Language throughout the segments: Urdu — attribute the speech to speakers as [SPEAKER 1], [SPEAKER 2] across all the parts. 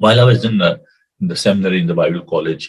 [SPEAKER 1] While I was in the seminary in the Bible college,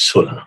[SPEAKER 1] 16।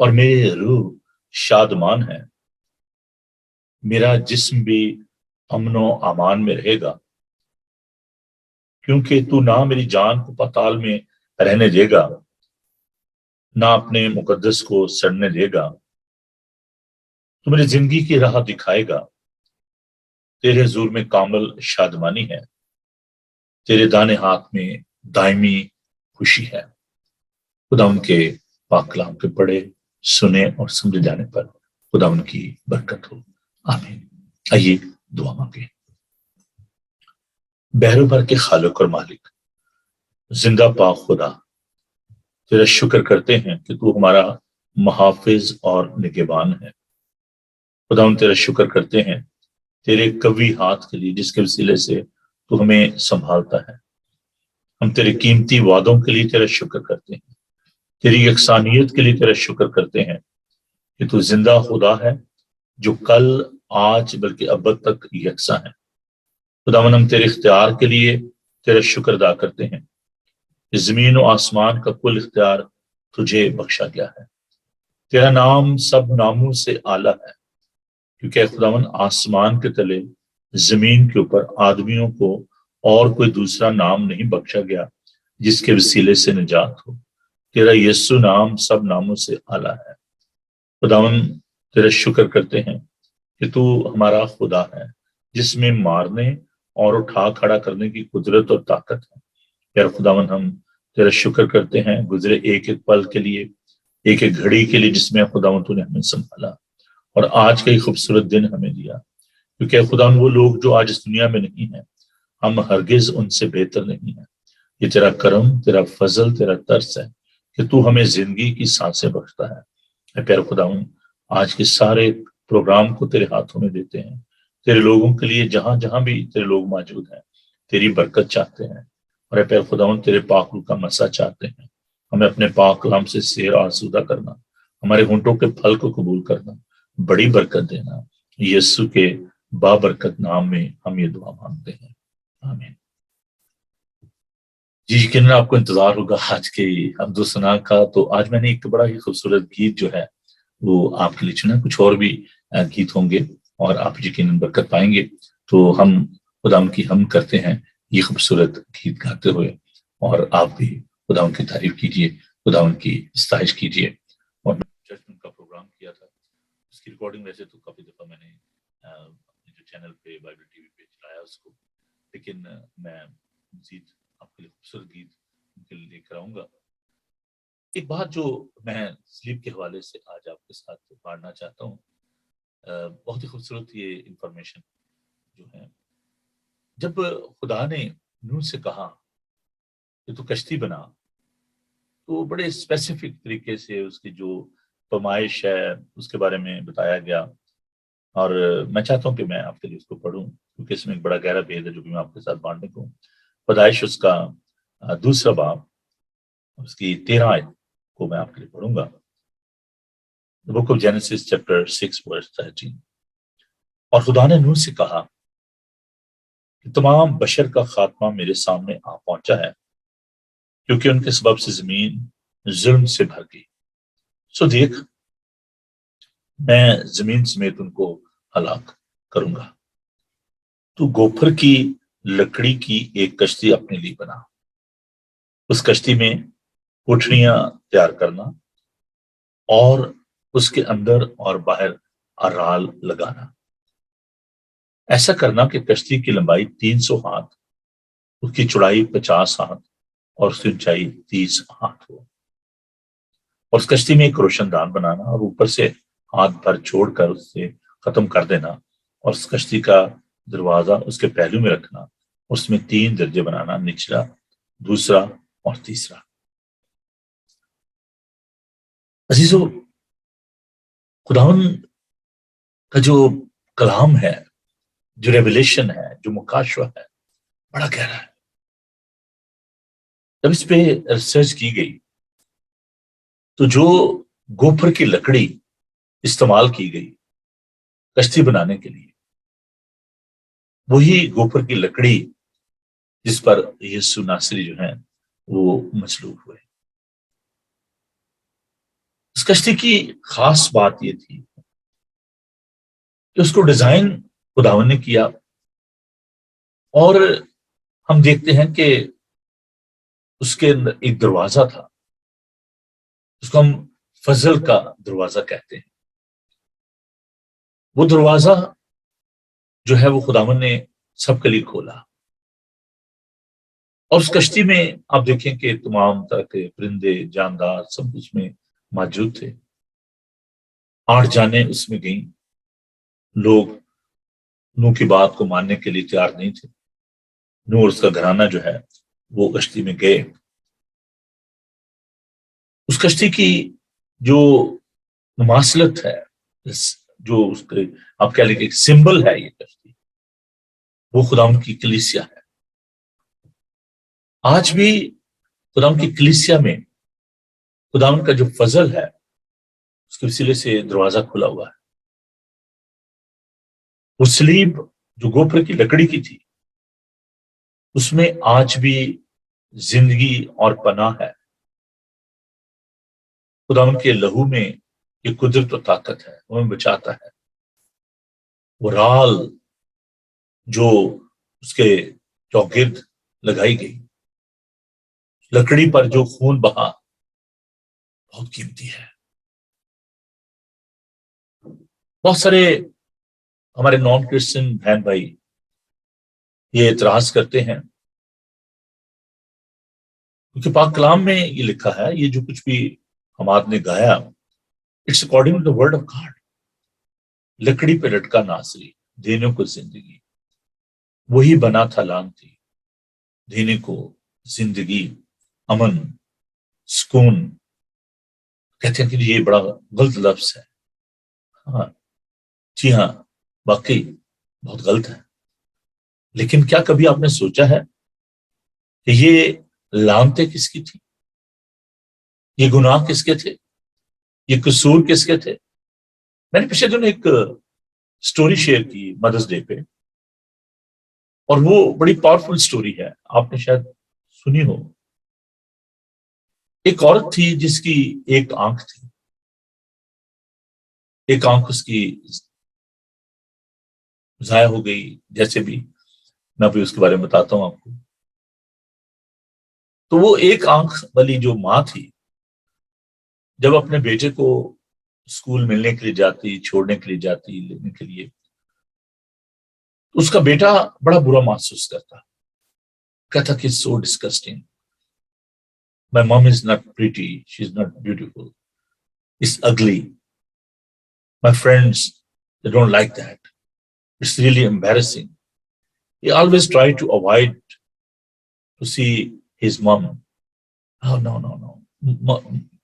[SPEAKER 1] اور میری روح شادمان ہے، میرا جسم بھی امن و امان میں رہے گا، کیونکہ تو نہ میری جان کو پتال میں رہنے دے گا، نہ اپنے مقدس کو سڑنے دے گا۔ تو میری زندگی کی راہ دکھائے گا، تیرے حضور میں کامل شادمانی ہے، تیرے دانے ہاتھ میں دائمی خوشی ہے۔ خدا ان کے پاک کلام کے پڑھے، سنے اور سمجھے جانے پر خدا ان کی برکت ہو، آمین۔ آئیے دعا مانگیں۔ بحر بھر کے خالق اور مالک، زندہ پاک خدا، تیرا شکر کرتے ہیں کہ تو ہمارا محافظ اور نگہبان ہے۔ خدا ہم تیرا شکر کرتے ہیں تیرے قوی ہاتھ کے لیے، جس کے وسیلے سے تو ہمیں سنبھالتا ہے۔ ہم تیرے قیمتی وعدوں کے لیے تیرا شکر کرتے ہیں، تیری یکسانیت کے لیے تیرا شکر کرتے ہیں کہ تو زندہ خدا ہے جو کل، آج بلکہ ابد تک یکساں ہے۔ خداوند ہم تیرے اختیار کے لیے تیرا شکر ادا کرتے ہیں کہ زمین و آسمان کا کل اختیار تجھے بخشا گیا ہے۔ تیرا نام سب ناموں سے اعلیٰ ہے، کیونکہ خداوند آسمان کے تلے، زمین کے اوپر آدمیوں کو اور کوئی دوسرا نام نہیں بخشا گیا جس کے وسیلے سے نجات ہو۔ تیرا یسوع نام سب ناموں سے اعلیٰ ہے۔ خداوند تیرا شکر کرتے ہیں کہ تو ہمارا خدا ہے جس میں مارنے اور اٹھا کھڑا کرنے کی قدرت اور طاقت ہے۔ یار خداوند ہم تیرا شکر کرتے ہیں گزرے ایک ایک پل کے لیے، ایک ایک گھڑی کے لیے جس میں خداوند تو نے ہمیں سنبھالا اور آج کا یہ خوبصورت دن ہمیں دیا، کیونکہ خداوند وہ لوگ جو آج اس دنیا میں نہیں ہیں، ہم ہرگز ان سے بہتر نہیں ہیں۔ یہ تیرا کرم، تیرا فضل، تیرا ترس ہے کہ تو ہمیں زندگی کی سانسیں بخشتا ہے۔ اے پیارے خداوند، آج کے سارے پروگرام کو تیرے ہاتھوں میں دیتے ہیں، تیرے لوگوں کے لیے جہاں جہاں بھی تیرے لوگ موجود ہیں تیری برکت چاہتے ہیں، اور اے پیارے خداوند تیرے پاک روح کا مسا چاہتے ہیں۔ ہمیں اپنے پاک کلام سے سیر آسودہ کرنا، ہمارے ہونٹوں کے پھل کو قبول کرنا، بڑی برکت دینا۔ یسوع کے بابرکت نام میں ہم یہ دعا مانگتے ہیں، آمین۔ جی یقیناً آپ کو انتظار ہوگا آج کے حمد و ثنا کا، تو آج میں نے ایک بڑا ہی خوبصورت گیت جو ہے وہ آپ کے لیے چنا۔ کچھ اور بھی گیت ہوں گے اور آپ یقیناً برکت پائیں گے، تو ہم خدا کی ہم کرتے ہیں یہ خوبصورت گیت گاتے ہوئے، اور آپ بھی خدا کی تعریف کیجیے، خدا کی ستائش کیجیے۔ اور چرچ میں ان کا پروگرام کیا تھا، اس کی ریکارڈنگ ویسے تو کافی دفعہ میں نے اپنے جو چینل پہ بائبل ٹی وی پہ چلایا اس کو، لیکن میں مزید آپ کے لیے خوبصورت گیت ان کے لیے لے کر آؤں گا۔ ایک بات جو میں سلیپ کے حوالے سے آج آپ کے ساتھ بانٹنا چاہتا ہوں، بہت ہی خوبصورت یہ انفارمیشن جو ہے، جب خدا نے نوح سے کہا کہ تو کشتی بنا، تو بڑے اسپیسیفک طریقے سے اس کی جو پیمائش ہے اس کے بارے میں بتایا گیا، اور میں چاہتا ہوں کہ میں آپ کے لیے اس کو پڑھوں، کیونکہ اس میں ایک بڑا گہرا بھید ہے جو کہ میں آپ کے ساتھ بانٹنے کو ہوں۔ پیدائش اس کا دوسرا باب، اس کی 13 آیت کو میں آپ کے لیے پڑھوں گا۔ The book of Genesis chapter 6 verse 13۔ اور خدا نے نوح سے کہا کہ تمام بشر کا خاتمہ میرے سامنے آ پہنچا ہے، کیونکہ ان کے سبب سے زمین ظلم سے بھر گئی، سو دیکھ میں زمین سمیت ان کو ہلاک کروں گا۔ تو گوپھر کی لکڑی کی ایک کشتی اپنے لیے بنا، اس کشتی میں کوٹھریاں تیار کرنا اور اس کے اندر اور باہر ارال لگانا، ایسا کرنا کہ کشتی کی لمبائی 300 ہاتھ، اس کی چوڑائی 50 ہاتھ اور اس کی اونچائی 30 ہاتھ ہو، اور اس کشتی میں ایک روشن دان بنانا اور اوپر سے ہاتھ بھر چھوڑ کر اس سے ختم کر دینا، اور اس کشتی کا دروازہ اس کے پہلو میں رکھنا، اس میں 3 درجے بنانا، نچلا، دوسرا اور تیسرا۔ عزیزو، خداوند کا جو کلام ہے، جو ریویلیشن ہے، جو مکاشفہ ہے، بڑا گہرا ہے۔ جب اس پہ ریسرچ کی گئی تو جو گوپھر کی لکڑی استعمال کی گئی کشتی بنانے کے لیے، وہی گوپھر کی لکڑی جس پر یسوع ناصری جو ہیں وہ مصلوب ہوئے۔ اس کشتی کی خاص بات یہ تھی کہ اس کو ڈیزائن خداوند نے کیا، اور ہم دیکھتے ہیں کہ اس کے اندر ایک دروازہ تھا، اس کو ہم فضل کا دروازہ کہتے ہیں۔ وہ دروازہ جو ہے وہ خداوند نے سب کے لیے کھولا، اور اس کشتی میں آپ دیکھیں کہ تمام طرح کے پرندے جاندار سب اس میں موجود تھے۔ 8 جانیں اس میں گئیں، لوگ نوح کی بات کو ماننے کے لیے تیار نہیں تھے۔ نوح اور اس کا گھرانہ جو ہے وہ کشتی میں گئے۔ اس کشتی کی جو مماثلت ہے، جو اس کے آپ کہہ لیں کہ ایک سمبل ہے، یہ کشتی وہ خداوند کی کلیسیا ہے۔ آج بھی خداوند کی کلیسیا میں خداوند کا جو فضل ہے اس کے وسیلے سے دروازہ کھلا ہوا ہے۔ وہ صلیب جو گوپر کی لکڑی کی تھی، اس میں آج بھی زندگی اور پناہ ہے۔ خداوند کے لہو میں یہ قدرت و طاقت ہے، وہ ہمیں بچاتا ہے۔ وہ رال جو اس کے چوگرد لگائی گئی، لکڑی پر جو خون بہا، بہت قیمتی ہے۔ بہت سارے ہمارے نان کرسچن بہن بھائی یہ اعتراض کرتے ہیں، کیونکہ پاک کلام میں یہ لکھا ہے، یہ جو کچھ بھی حماد نے گایا، it's according to the word of God. لکڑی پہ لٹکا ناصری، دینے کو زندگی، وہی بنا تھا لعنتی، دینے کو زندگی، امن، سکون۔ کہتے ہیں کہ یہ بڑا غلط لفظ ہے۔ ہاں جی ہاں، واقعی بہت غلط ہے، لیکن کیا کبھی آپ نے سوچا ہے کہ یہ لعنتیں کس کی تھی؟ یہ گناہ کس کے تھے؟ یہ قصور کس کے تھے؟ میں نے پچھلے دنوں ایک سٹوری شیئر کی مدرس ڈے پہ، اور وہ بڑی پاورفل سٹوری ہے، آپ نے شاید سنی ہو۔ ایک عورت تھی جس کی ایک آنکھ تھی، ایک آنکھ اس کی ضائع ہو گئی، جیسے بھی میں ابھی اس کے بارے میں بتاتا ہوں آپ کو۔ تو وہ ایک آنکھ والی جو ماں تھی، جب اپنے بیٹے کو اسکول ملنے کے لیے جاتی، چھوڑنے کے لیے جاتی، لینے کے لیے، اس کا بیٹا بڑا برا محسوس کرتا، کہتا کہ سو disgusting, my mom is not pretty, she is not beautiful, it's ugly, my friends they don't like that, it's really embarrassing. He always tried to avoid to see his mom. Oh, no, no, no.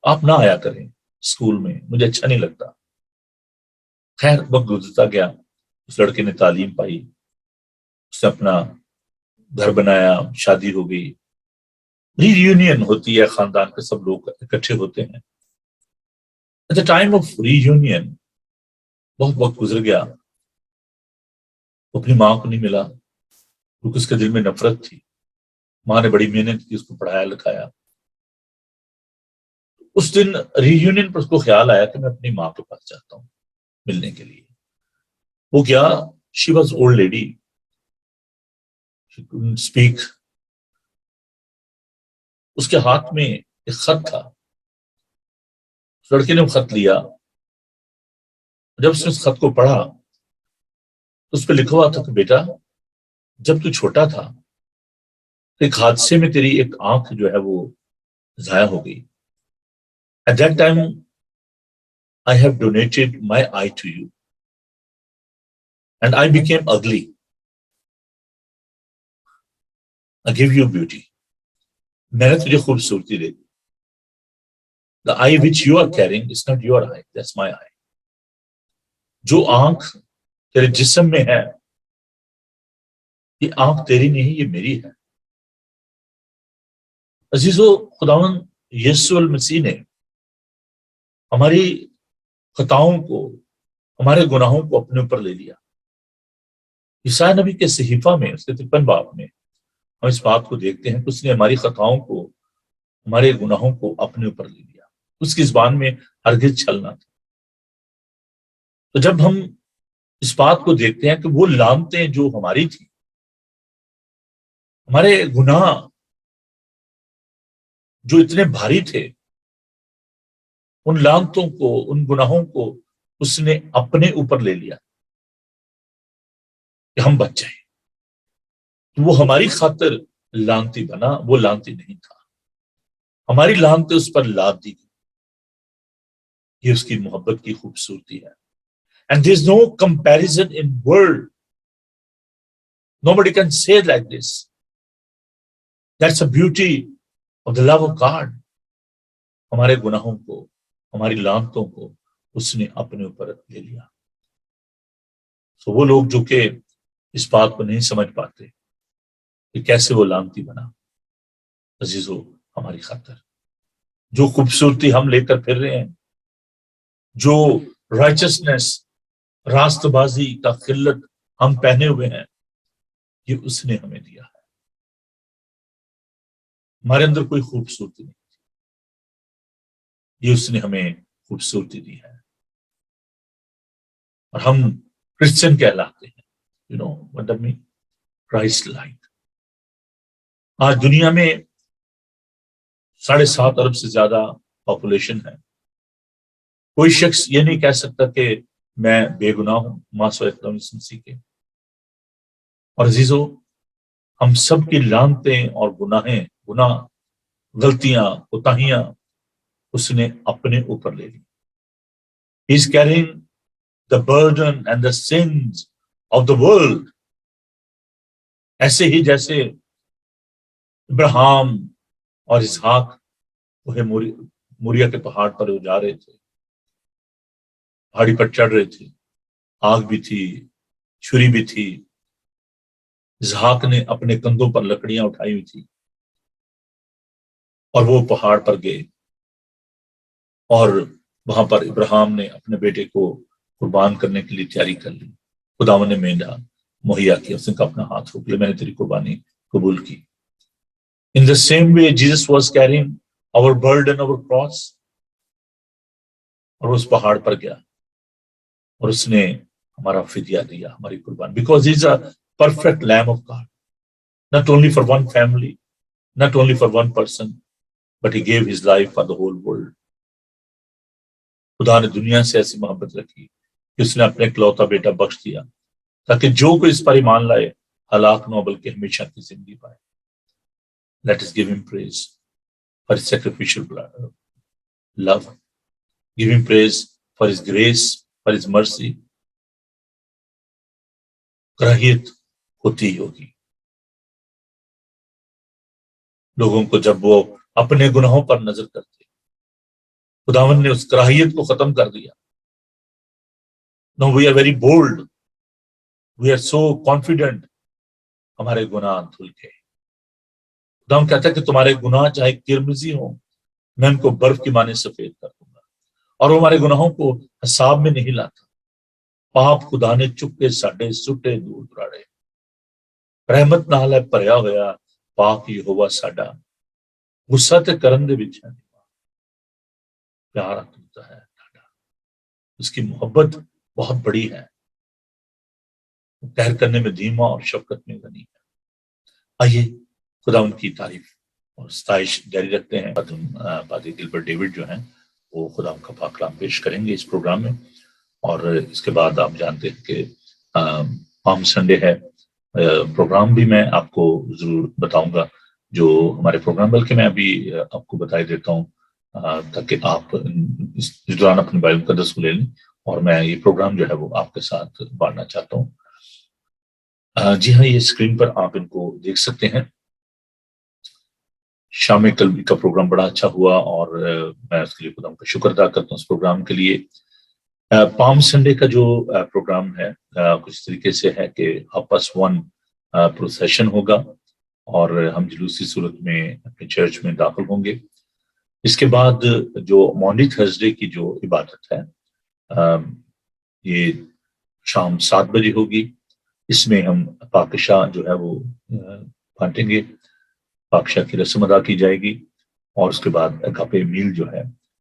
[SPEAKER 1] آپ نہ آیا کریں اسکول میں، مجھے اچھا نہیں لگتا۔ خیر وقت گزرتا گیا، اس لڑکے نے تعلیم پائی، اس نے اپنا گھر بنایا، شادی ہو گئی، ری یونین ہوتی ہے، خاندان کے سب لوگ اکٹھے ہوتے ہیں۔ At the time of reunion بہت وقت گزر گیا، وہ اپنی ماں کو نہیں ملا، کیونکہ اس کے دل میں نفرت تھی۔ ماں نے بڑی محنت کی، اس کو پڑھایا لکھایا۔ اس دن ری یونین پر اس کو خیال آیا کہ میں اپنی ماں کے پاس جاتا ہوں ملنے کے لیے۔ وہ گیا، she was old lady, she couldn't speak۔ اس کے ہاتھ میں ایک خط تھا، اس لڑکے نے وہ خط لیا، جب اس نے اس خط کو پڑھا تو اس پہ لکھا ہوا تھا کہ بیٹا جب تو چھوٹا تھا تو ایک حادثے میں تیری ایک آنکھ جو ہے وہ ضائع ہو گئی۔ At that time I have donated my eye to you and I became ugly. I give you beauty. میں نے تجھے خوبصورتی دے دی۔ The eye which you are carrying is not your eye, that's my eye. جو آنکھ تیرے جسم میں ہے، یہ آنکھ تیری نہیں، یہ میری ہے۔ عزیزو، خداوند یسوع المسیح نے ہماری خطاؤں کو، ہمارے گناہوں کو اپنے اوپر لے لیا۔ عیسائی نبی کے صحیفہ میں، اس کے 53 باب میں ہم اس بات کو دیکھتے ہیں کہ اس نے ہماری خطاؤں کو، ہمارے گناہوں کو اپنے اوپر لے لیا۔ اس کی زبان میں ہرگز چھل نہ تھا۔ تو جب ہم اس بات کو دیکھتے ہیں کہ وہ لعنتیں جو ہماری تھی، ہمارے گناہ جو اتنے بھاری تھے، ان لعنتوں کو، ان گناہوں کو اس نے اپنے اوپر لے لیا کہ ہم بچ جائیں۔ وہ ہماری خاطر لعنتی بنا، وہ لعنتی نہیں تھا، ہماری لعنتیں اس پر لاد دی گئی۔ یہ اس کی محبت کی خوبصورتی ہے۔ And there is no comparison in world. Nobody can say like this. That's the beauty of the love of God. ہمارے گناہوں کو، ہماری لعنتوں کو اس نے اپنے اوپر لے لیا۔ تو وہ لوگ جو کہ اس بات کو نہیں سمجھ پاتے کہ کیسے وہ لعنتی بنا، عزیزو ہماری خاطر جو خوبصورتی ہم لے کر پھر رہے ہیں، جو رائچسنس، راست بازی کا خلت ہم پہنے ہوئے ہیں، یہ اس نے ہمیں دیا ہے۔ ہمارے اندر کوئی خوبصورتی نہیں، یہ اس نے ہمیں خوبصورتی دی ہے، اور ہم کرسچن کہلاتے ہیں۔ You know what I mean? Christ like۔ آج دنیا میں 7.5 ارب سے زیادہ پاپولیشن ہے۔ کوئی شخص یہ نہیں کہہ سکتا کہ میں بے گناہ ہوں ماسو مسیح کے۔ اور عزیزو، ہم سب کی لعنتیں اور گناہ، غلطیاں، کوتاہیاں اس نے اپنے اوپر لے لی۔ He is carrying the burden and the sins of the world۔ ایسے ہی جیسے ابراہیم اور اسحاق وہ موریا کے پہاڑ پر وہ جا رہے تھے، پہاڑی پر چڑھ رہے تھے، آگ بھی تھی، چھری بھی تھی، اسحاق نے اپنے کندھوں پر لکڑیاں اٹھائی ہوئی تھی، اور وہ پہاڑ پر گئے، اور وہاں پر ابراہیم نے اپنے بیٹے کو قربان کرنے کے لیے تیاری کر لی۔ خداوند نے مینڈا مہیا کیا، اس نے کہا اپنا ہاتھ روک لے، میں نے تیری قربانی قبول کی۔ In the same way Jesus was carrying our burden, our cross، اور اس پہاڑ پر گیا اور اس نے ہمارا فدیہ دیا، ہماری قربان، because he is a perfect lamb of God، not only for one family، not only for one person، but he gave his life for the whole world۔ خدا نے دنیا سے ایسی محبت رکھی کہ اس نے اپنے اکلوتا بیٹا بخش دیا تاکہ جو کوئی اس پر ایمان لائے ہلاک نہ ہو بلکہ ہمیشہ کی زندگی پائے۔ Let us give him praise for his sacrificial love۔ Give him praise for his grace، for his mercy۔ کراہیت ہوتی ہی ہوگی لوگوں کو جب وہ اپنے گناہوں پر نظر کرتے۔ خداوند نے اس کراہیت کو ختم کر دیا۔ Now we are very bold، we are so confident، ہمارے گناہ دھل گئے۔ خداوند کہتا ہے کہ تمہارے گناہ چاہے کرمزی ہوں، میں ان کو برف کی مانند سفید کر دوں گا، اور وہ ہمارے گناہوں کو حساب میں نہیں لاتا۔ پاپ خدا نے چپ کے ساڈے سٹے دور دراڑے، رحمت نال ہے بھریا ہویا پاک یہوہ ساڈا، غصہ تے کرن دے وچ ہے، پیار ہوتا ہے ڈاڈا۔ اس کی محبت بہت بڑی ہے، قہر کرنے میں دھیما اور شفقت میں غنی ہے۔ آئیے خدا ان کی تعریف اور ستائش جاری رکھتے ہیں۔ پادری گلبرٹ ڈیوڈ جو ہیں وہ خدا ان کا پاک کلام پیش کریں گے اس پروگرام میں، اور اس کے بعد آپ جانتے ہیں کہ پام سنڈے ہے پروگرام بھی میں آپ کو ضرور بتاؤں گا جو ہمارے پروگرام، بلکہ میں ابھی آپ کو بتائی دیتا ہوں تاکہ آپ اس دوران اپنے بائبل مقدس کو لے لیں، اور میں یہ پروگرام جو ہے وہ آپ کے ساتھ بانٹنا چاہتا ہوں۔ جی ہاں، یہ اسکرین پر آپ ان کو دیکھ سکتے ہیں۔ شام کلبی کا پروگرام بڑا اچھا ہوا، اور میں اس کے لیے خدا کا شکر ادا کرتا ہوں اس پروگرام کے لیے۔ پام سنڈے کا جو پروگرام ہے کچھ طریقے سے ہے کہ آپس ون پروسیشن ہوگا، اور ہم جلوسی صورت میں اپنے چرچ میں داخل ہوں گے۔ اس کے بعد جو مونڈی تھرسڈے کی جو عبادت ہے یہ شام 7 بجے ہوگی۔ اس میں ہم پاکشاہ جو ہے وہ بانٹیں گے، پاکشاہ کی رسم ادا کی جائے گی، اور اس کے بعد اگاپے میل جو ہے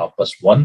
[SPEAKER 1] 1:30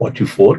[SPEAKER 1] 44,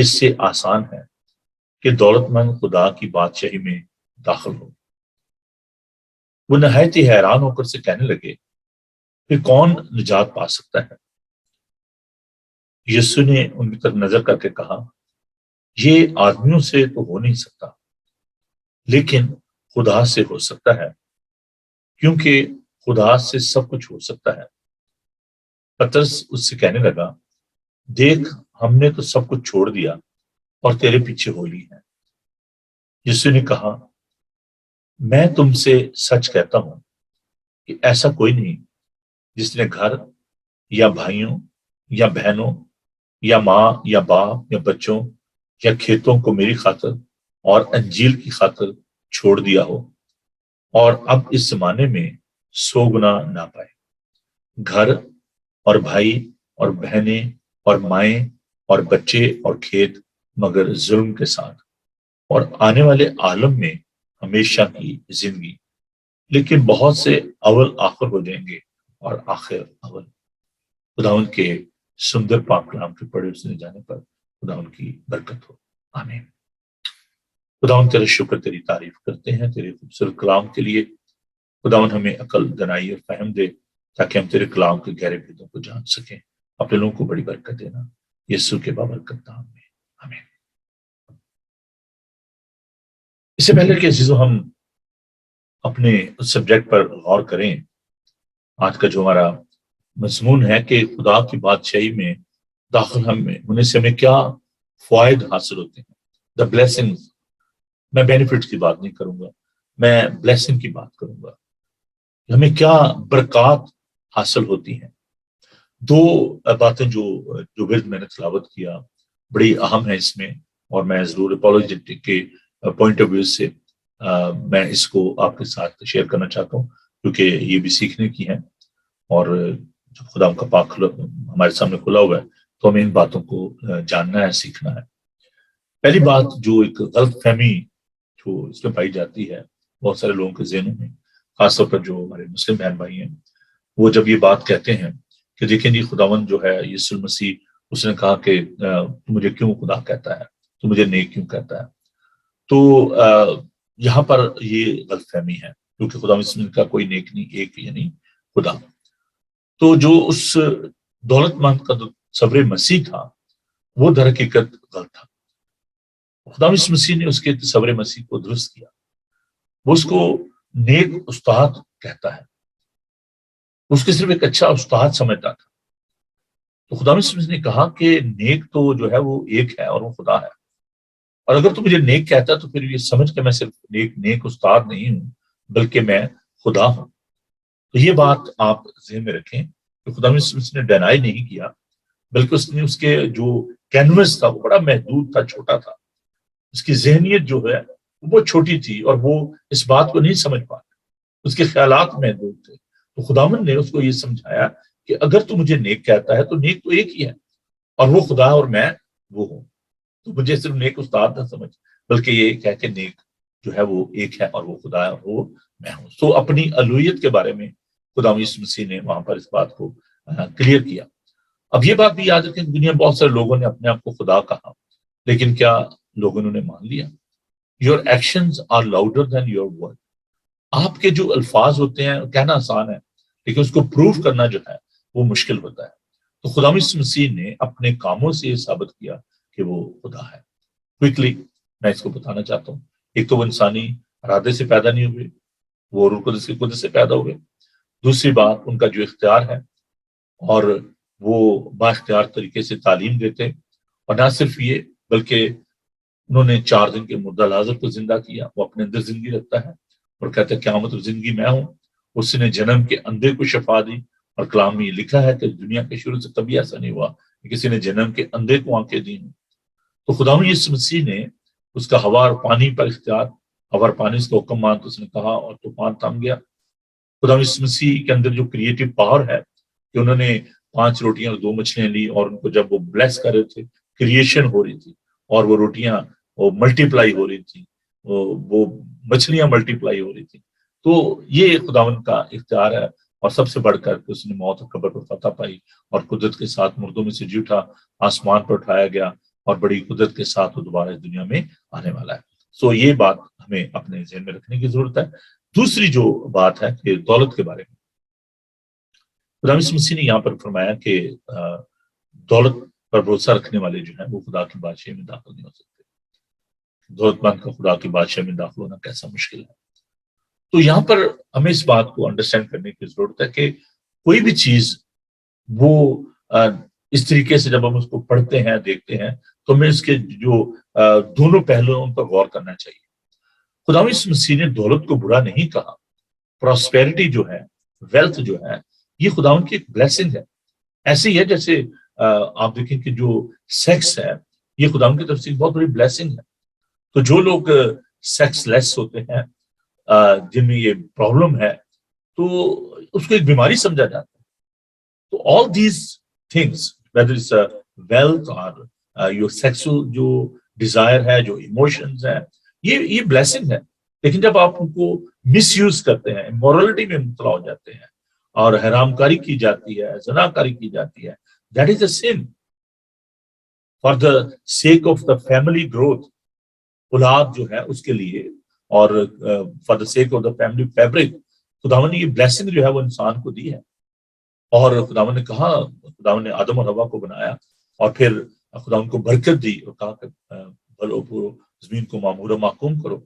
[SPEAKER 1] اس سے آسان ہے کہ دولت مند خدا کی بادشاہی میں داخل ہو۔ وہ نہایت ہی حیران ہو کر سے کہنے لگے کہ کون نجات پا سکتا ہے؟ یسوع نے ان کی طرف نظر کر کے کہا، یہ آدمیوں سے تو ہو نہیں سکتا، لیکن خدا سے ہو سکتا ہے، کیونکہ خدا سے سب کچھ ہو سکتا ہے۔ پترس اس سے کہنے لگا، دیکھ ہم نے تو سب کچھ چھوڑ دیا اور تیرے پیچھے ہو لی ہے۔ یسوع نے کہا، میں تم سے سچ کہتا ہوں کہ ایسا کوئی نہیں جس نے گھر یا بھائیوں یا بہنوں یا ماں یا باپ یا بچوں یا کھیتوں کو میری خاطر اور انجیل کی خاطر چھوڑ دیا ہو اور اب اس زمانے میں 100 گنا نہ پائے۔ گھر اور بھائی اور بہنیں اور مائیں اور بچے اور کھیت مگر ظلم کے ساتھ، اور آنے والے عالم میں ہمیشہ کی زندگی، لیکن بہت سے اول آخر ہو جائیں گے اور آخر اول۔ خدا ان کے سندر پاک کلام کے پڑھے سنے جانے پر خدا ان کی برکت ہو، آمین۔ خدا ان تیرے شکر تیری تعریف کرتے ہیں تیرے خوبصورت کلام کے لیے۔ خدا ان ہمیں عقل دنائی اور فہم دے تاکہ ہم تیرے کلام کے گہرے بھیدوں کو جان سکیں۔ اپنے لوگوں کو بڑی برکت دینا، یسوع کے بابرکت نام میں، آمین۔ اس سے پہلے کہ عزیزو ہم اپنے اس سبجیکٹ پر غور کریں، آج کا جو ہمارا مضمون ہے کہ خدا کی بادشاہی میں داخل ہونے سے ہمیں کیا فوائد حاصل ہوتے ہیں، دا بلیسنگ۔ میں بینیفٹ کی بات نہیں کروں گا، میں بلیسنگ کی بات کروں گا، ہمیں کیا برکات حاصل ہوتی ہیں۔ دو باتیں جو ورد میں نے تلاوت کیا بڑی اہم ہے اس میں، اور میں ضرور اپولوجیٹک کے پوائنٹ آف ویو سے میں اس کو آپ کے ساتھ شیئر کرنا چاہتا ہوں، کیونکہ یہ بھی سیکھنے کی ہے، اور جب خدا کا پاک ہمارے سامنے کھلا ہوا ہے تو ہمیں ان باتوں کو جاننا ہے، سیکھنا ہے۔ پہلی بات جو ایک غلط فہمی جو اس میں پائی جاتی ہے بہت سارے لوگوں کے ذہنوں میں، خاص طور پر جو ہمارے مسلم بہن بھائی ہیں، وہ جب یہ بات کہتے ہیں کہ دیکھیں جی خداوند جو ہے یسوع المسیح، اس نے کہا کہ تو مجھے کیوں خدا کہتا ہے، تو مجھے نیک کیوں کہتا ہے، تو یہاں پر یہ غلط فہمی ہے، کیونکہ خدا مسلم کا کوئی نیک نہیں، ایک یعنی خدا۔ تو جو اس دولت مند کا صبر مسیح تھا وہ در حقیقت غلط تھا۔ خدا مسیح نے اس کے صبر مسیح کو درست کیا، وہ اس کو نیک استاد کہتا ہے، اس کے صرف ایک اچھا استاد سمجھتا تھا۔ تو خدا مسیح نے کہا کہ نیک تو جو ہے وہ ایک ہے اور وہ خدا ہے، اور اگر تو مجھے نیک کہتا ہے تو پھر یہ سمجھ کہ میں صرف نیک استاد نہیں ہوں بلکہ میں خدا ہوں۔ تو یہ بات آپ ذہن میں رکھیں کہ خدا مسیح نے ڈینائی نہیں کیا، بلکہ اس نے اس کے جو کینوس تھا وہ بڑا محدود تھا، چھوٹا تھا، اس کی ذہنیت جو ہے وہ چھوٹی تھی اور وہ اس بات کو نہیں سمجھ پاتا، اس کے خیالات محدود تھے۔ تو خداوند نے اس کو یہ سمجھایا کہ اگر تو مجھے نیک کہتا ہے تو نیک تو ایک ہی ہے، اور وہ خدا اور میں وہ ہوں، تو مجھے صرف نیک استاد نہ سمجھ، بلکہ یہ کہہ کہ نیک جو ہے وہ ایک ہے اور وہ خدا ہے اور وہ میں ہوں۔ تو اپنی الوہیت کے بارے میں خدا یسوع مسیح نے وہاں پر اس بات کو کلیئر کیا۔ اب یہ بات بھی یاد رکھیں، دنیا بہت سارے لوگوں نے اپنے آپ کو خدا کہا، لیکن کیا لوگوں نے مان لیا؟ Your actions are louder than your word. آپ کے جو الفاظ ہوتے ہیں کہنا آسان ہے، لیکن اس کو پروف کرنا جو ہے وہ مشکل ہوتا ہے۔ تو خدا یسوع مسیح نے اپنے کاموں سے یہ ثابت کیا کہ وہ خدا ہے۔ کوئکلی میں اس کو بتانا چاہتا ہوں، ایک تو وہ انسانی ارادے سے پیدا نہیں ہوئے، وہ روح القدس کی قدرت سے پیدا ہوئے۔ دوسری بات ان کا جو اختیار ہے، اور وہ با اختیار طریقے سے تعلیم دیتے، اور نہ صرف یہ بلکہ انہوں نے 4 دن کے مردہ لازر کو زندہ کیا، وہ اپنے اندر زندگی رکھتا ہے اور کہتا ہے قیامت اور زندگی میں ہوں۔ اس نے جنم کے اندھے کو شفا دی، اور کلام میں یہ لکھا ہے کہ دنیا کے شروع سے کبھی ایسا نہیں ہوا کہ کسی نے جنم کے اندھے کو آنکھیں دی ہوں۔ تو خدا یسوع مسیح نے اس کا ہوا اور پانی پر اختیار، ہوا اور پانی اس کا حکم مان تو اس نے کہا اور طوفان تھم گیا۔ خدا یسوع مسیح کے اندر جو کریٹو پاور ہے کہ انہوں نے 5 روٹیاں اور 2 مچھلیاں لی، اور ان کو جب وہ بلیس کر رہے تھے، کریشن ہو رہی تھی، اور وہ روٹیاں وہ ملٹیپلائی ہو رہی تھی، وہ مچھلیاں ملٹیپلائی ہو رہی تھی۔ تو یہ خداوند کا اختیار ہے، اور سب سے بڑھ کر کے اس نے موت اور قبر پر فتح پائی، اور قدرت کے ساتھ مردوں میں سے جی اٹھا، آسمان پر اٹھایا گیا، اور بڑی قدرت کے ساتھ وہ دوبارہ اس دنیا میں آنے والا ہے. سو یہ بات ہمیں اپنے ذہن میں رکھنے کی ضرورت ہے. دوسری جو بات ہے کہ دولت کے بارے میں خدا یسوع مسیح نے یہاں پر فرمایا کہ دولت پر بھروسہ رکھنے والے جو ہیں وہ خدا کی بادشاہی میں داخل نہیں ہو سکتے. دولت مند کا خدا کی بادشاہی میں داخل ہونا کیسا مشکل ہے. تو یہاں پر ہمیں اس بات کو انڈرسٹینڈ کرنے کی ضرورت ہے کہ کوئی بھی چیز وہ اس طریقے سے جب ہم اس کو پڑھتے ہیں دیکھتے ہیں تو ہمیں اس کے جو دونوں پہلو ہیں ان پر غور کرنا چاہیے. خدا یسوع مسیح نے دولت کو برا نہیں کہا. پراسپیرٹی جو ہے، ویلتھ جو ہے، یہ خدا کی ایک بلیسنگ ہے. ایسے ہی ہے جیسے آپ دیکھیں کہ جو سیکس ہے یہ خدا کی طرف سے ایک بہت بڑی بلیسنگ ہے. تو جو لوگ سیکس لیس ہوتے ہیں، جن میں یہ پرابلم ہے، تو اس کو ایک بیماری سمجھا جاتا ہے. تو all these things whether it's wealth اور your sexual جو ڈیزائر ہے، جو ایموشنز ہیں، یہ بلیسنگ ہے. لیکن جب آپ ان کو مس یوز کرتے ہیں، مورلٹی میں مبتلا ہو جاتے ہیں اور حرام کاری کی جاتی ہے، زنا کاری کی جاتی ہے، that is a sin. For the sake of the family growth, اولاد جو ہے اس کے لیے، اور for the sake of the family fabric, خداوند نے یہ بلیسنگ جو ہے وہ انسان کو دی ہے. اور خداوند نے کہا، خداوند نے آدم اور حوا کو بنایا اور پھر خداوند کو برکت دی اور کہا کہ بھلو پھولو، زمین کو معمورہ محکوم کرو.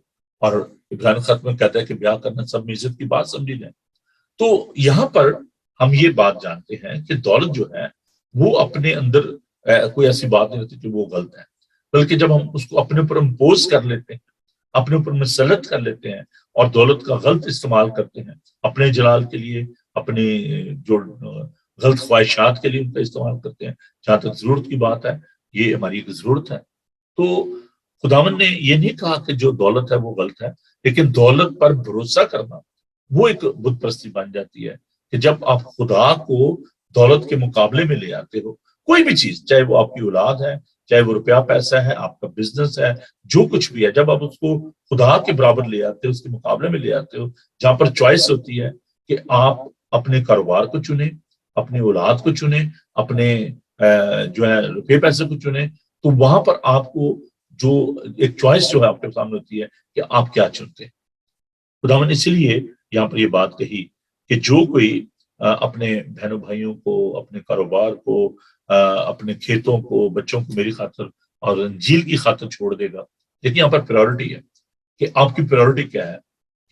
[SPEAKER 1] اور ابراہیم خط میں کہتا ہے کہ بیاہ کرنا سب میں عزت کی بات سمجھی جائے. تو یہاں پر ہم یہ بات جانتے ہیں کہ دولت جو ہے وہ اپنے اندر کوئی ایسی بات نہیں ہوتی کہ وہ غلط ہے، بلکہ جب ہم اس کو اپنے اوپر امپوز کر لیتے ہیں، اپنے اوپر مسلط کر لیتے ہیں اور دولت کا غلط استعمال کرتے ہیں اپنے جلال کے لیے، اپنے جو غلط خواہشات کے لیے ان کا استعمال کرتے ہیں، جہاں تک ضرورت کی بات ہے یہ ہماری ایک ضرورت ہے. تو خداوند نے یہ نہیں کہا کہ جو دولت ہے وہ غلط ہے، لیکن دولت پر بھروسہ کرنا وہ ایک بت پرستی بن جاتی ہے کہ جب آپ خدا کو دولت کے مقابلے میں لے آتے ہو، کوئی بھی چیز، چاہے وہ آپ کی اولاد ہے، چاہے وہ روپیہ پیسہ ہے، آپ کا بزنس ہے، جو کچھ بھی ہے، جب آپ اس کو خدا کے برابر لے آتے ہو، اس کے مقابلے میں لے آتے ہو، جہاں پر چوائس ہوتی ہے کہ آپ اپنے کاروبار کو چنیں، اپنی اولاد کو چنیں، اپنے جو ہے روپے پیسے کو چنیں، تو وہاں پر آپ کو جو ایک چوائس جو ہے آپ کے سامنے ہوتی ہے کہ آپ کیا چنتے ہیں. خداوند نے اسی لیے یہاں پر یہ بات کہی کہ جو کوئی اپنے بہنوں بھائیوں کو، اپنے کاروبار کو، اپنے کھیتوں کو، بچوں کو میری خاطر اور انجیل کی خاطر چھوڑ دے گا. لیکن یہاں پر پریورٹی ہے کہ آپ کی پریورٹی کیا ہے،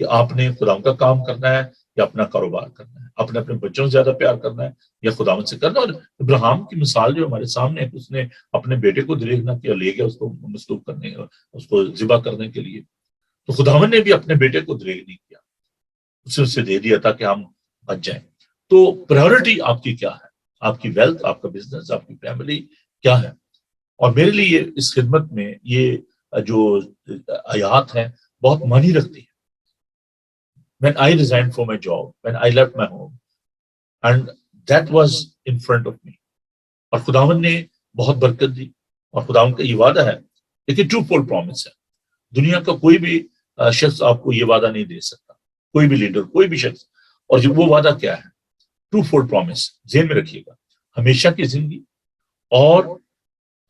[SPEAKER 1] کہ آپ نے خداوند کا کام کرنا ہے یا اپنا کاروبار کرنا ہے، اپنے بچوں سے زیادہ پیار کرنا ہے یا خداوند سے کرنا. اور ابراہیم کی مثال جو ہمارے سامنے ہے، اس نے اپنے بیٹے کو دریغ نہ کیا، لے گیا اس کو مصلوب کرنے، اس کو ذبح کرنے کے لیے. تو خداوند نے بھی اپنے بیٹے کو دریغ نہیں کیا، اسے دے دیا تاکہ ہم بچ جائیں. تو پرائیورٹی آپ کی کیا ہے؟ آپ کی ویلتھ، آپ کا بزنس، آپ کی فیملی کیا ہے؟ اور میرے لیے اس خدمت میں یہ جو آیات ہیں بہت معنی رکھتی ہیں. When I resigned from my job, when I left my home, and that was in front of me. اور خداوند نے بہت برکت دی، اور خداوند کا یہ وعدہ ہے، لیکن ٹو فول پرومس ہے. دنیا کا کوئی بھی شخص آپ کو یہ وعدہ نہیں دے سکتا، کوئی بھی لیڈر، کوئی بھی شخص. اور جو وہ وعدہ کیا ہے؟ ٹو فول پرومس، ذہن میں رکھیے گا، ہمیشہ کی زندگی. اور